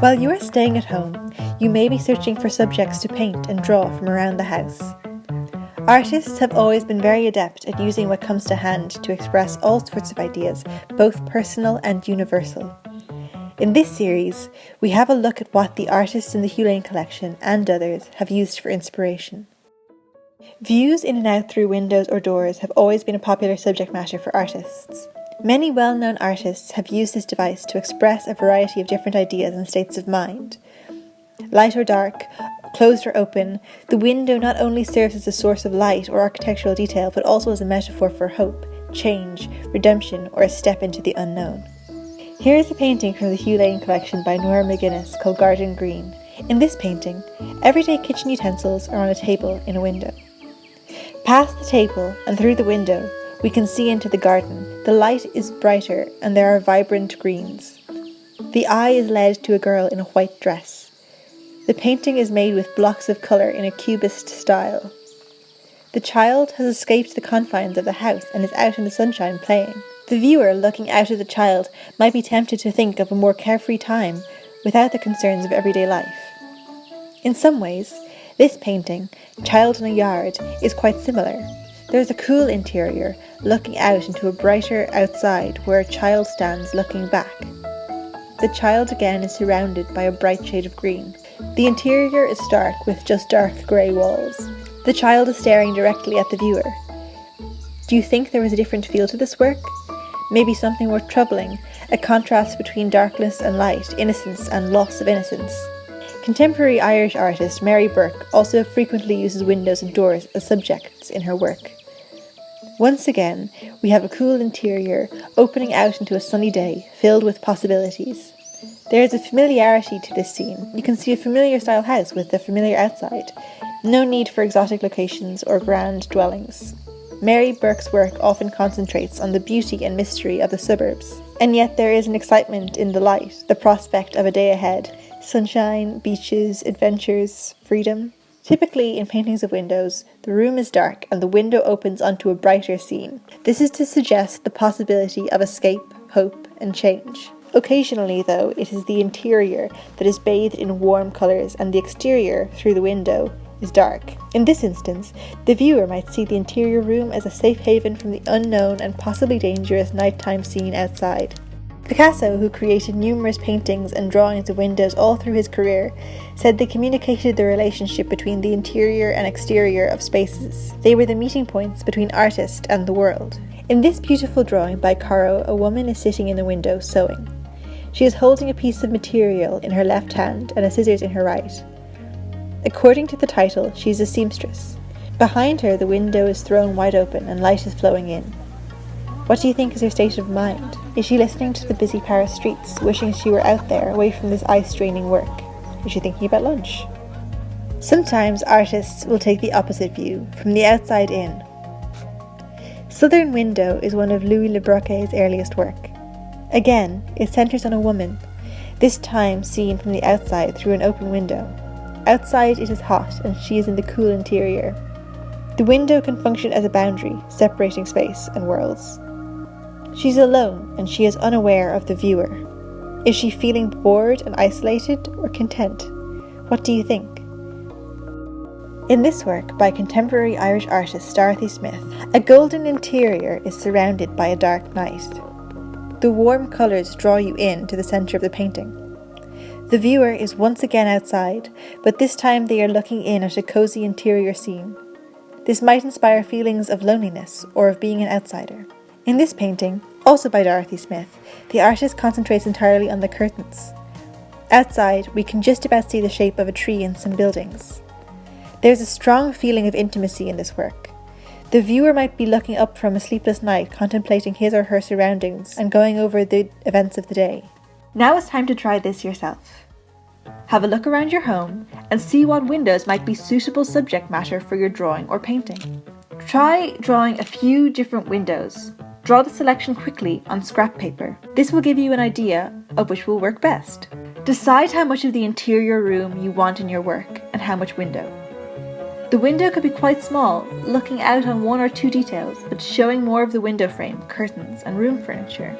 While you are staying at home, you may be searching for subjects to paint and draw from around the house. Artists have always been very adept at using what comes to hand to express all sorts of ideas, both personal and universal. In this series, we have a look at what the artists in the Hugh Lane collection and others have used for inspiration. Views in and out through windows or doors have always been a popular subject matter for artists. Many well-known artists have used this device to express a variety of different ideas and states of mind. Light or dark, closed or open, the window not only serves as a source of light or architectural detail, but also as a metaphor for hope, change, redemption, or a step into the unknown. Here is a painting from the Hugh Lane collection by Nora McGuinness called Garden Green. In this painting, everyday kitchen utensils are on a table in a window. Past the table and through the window, we can see into the garden. The light is brighter and there are vibrant greens. The eye is led to a girl in a white dress. The painting is made with blocks of colour in a cubist style. The child has escaped the confines of the house and is out in the sunshine playing. The viewer looking out at the child might be tempted to think of a more carefree time without the concerns of everyday life. In some ways, this painting, Child in a Yard, is quite similar. There is a cool interior looking out into a brighter outside where a child stands looking back. The child again is surrounded by a bright shade of green. The interior is stark with just dark grey walls. The child is staring directly at the viewer. Do you think there was a different feel to this work? Maybe something more troubling, a contrast between darkness and light, innocence and loss of innocence. Contemporary Irish artist Mary Burke also frequently uses windows and doors as subjects in her work. Once again, we have a cool interior opening out into a sunny day filled with possibilities. There is a familiarity to this scene. You can see a familiar style house with a familiar outside. No need for exotic locations or grand dwellings. Mary Burke's work often concentrates on the beauty and mystery of the suburbs. And yet there is an excitement in the light, the prospect of a day ahead. Sunshine, beaches, adventures, freedom. Typically, in paintings of windows, the room is dark and the window opens onto a brighter scene. This is to suggest the possibility of escape, hope, and change. Occasionally, though, it is the interior that is bathed in warm colours and the exterior, through the window, is dark. In this instance, the viewer might see the interior room as a safe haven from the unknown and possibly dangerous nighttime scene outside. Picasso, who created numerous paintings and drawings of windows all through his career, said they communicated the relationship between the interior and exterior of spaces. They were the meeting points between artist and the world. In this beautiful drawing by Corot, a woman is sitting in the window sewing. She is holding a piece of material in her left hand and a scissors in her right. According to the title, she is a seamstress. Behind her, the window is thrown wide open and light is flowing in. What do you think is her state of mind? Is she listening to the busy Paris streets, wishing she were out there, away from this eye-straining work? Is she thinking about lunch? Sometimes artists will take the opposite view, from the outside in. Southern Window is one of Louis Le Brocquet's earliest work. Again, it centres on a woman, this time seen from the outside through an open window. Outside it is hot and she is in the cool interior. The window can function as a boundary, separating space and worlds. She's alone and she is unaware of the viewer. Is she feeling bored and isolated or content? What do you think? In this work by contemporary Irish artist Dorothy Smith, a golden interior is surrounded by a dark night. The warm colours draw you in to the centre of the painting. The viewer is once again outside, but this time they are looking in at a cosy interior scene. This might inspire feelings of loneliness or of being an outsider. In this painting, also by Dorothy Smith, the artist concentrates entirely on the curtains. Outside, we can just about see the shape of a tree and some buildings. There's a strong feeling of intimacy in this work. The viewer might be looking up from a sleepless night, contemplating his or her surroundings and going over the events of the day. Now it's time to try this yourself. Have a look around your home and see what windows might be suitable subject matter for your drawing or painting. Try drawing a few different windows. Draw the selection quickly on scrap paper. This will give you an idea of which will work best. Decide how much of the interior room you want in your work and how much window. The window could be quite small, looking out on one or two details, but showing more of the window frame, curtains and room furniture.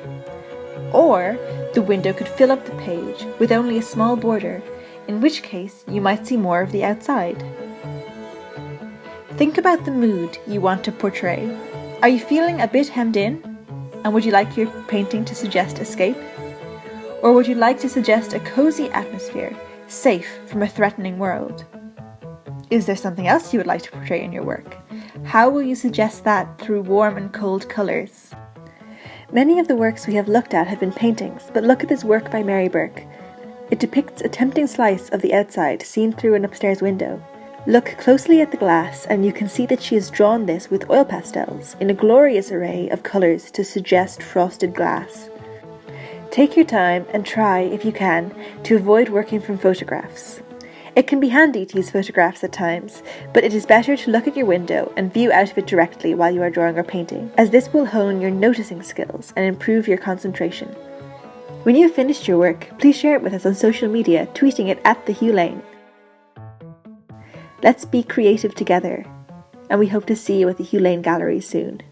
Or the window could fill up the page with only a small border, in which case you might see more of the outside. Think about the mood you want to portray. Are you feeling a bit hemmed in? And would you like your painting to suggest escape? Or would you like to suggest a cozy atmosphere, safe from a threatening world? Is there something else you would like to portray in your work? How will you suggest that through warm and cold colours? Many of the works we have looked at have been paintings, but look at this work by Mary Burke. It depicts a tempting slice of the outside seen through an upstairs window. Look closely at the glass and you can see that she has drawn this with oil pastels in a glorious array of colours to suggest frosted glass. Take your time and try, if you can, to avoid working from photographs. It can be handy to use photographs at times, but it is better to look at your window and view out of it directly while you are drawing or painting, as this will hone your noticing skills and improve your concentration. When you have finished your work, please share it with us on social media, tweeting it at The Hugh Lane. Let's be creative together, and we hope to see you at the Hugh Lane Gallery soon.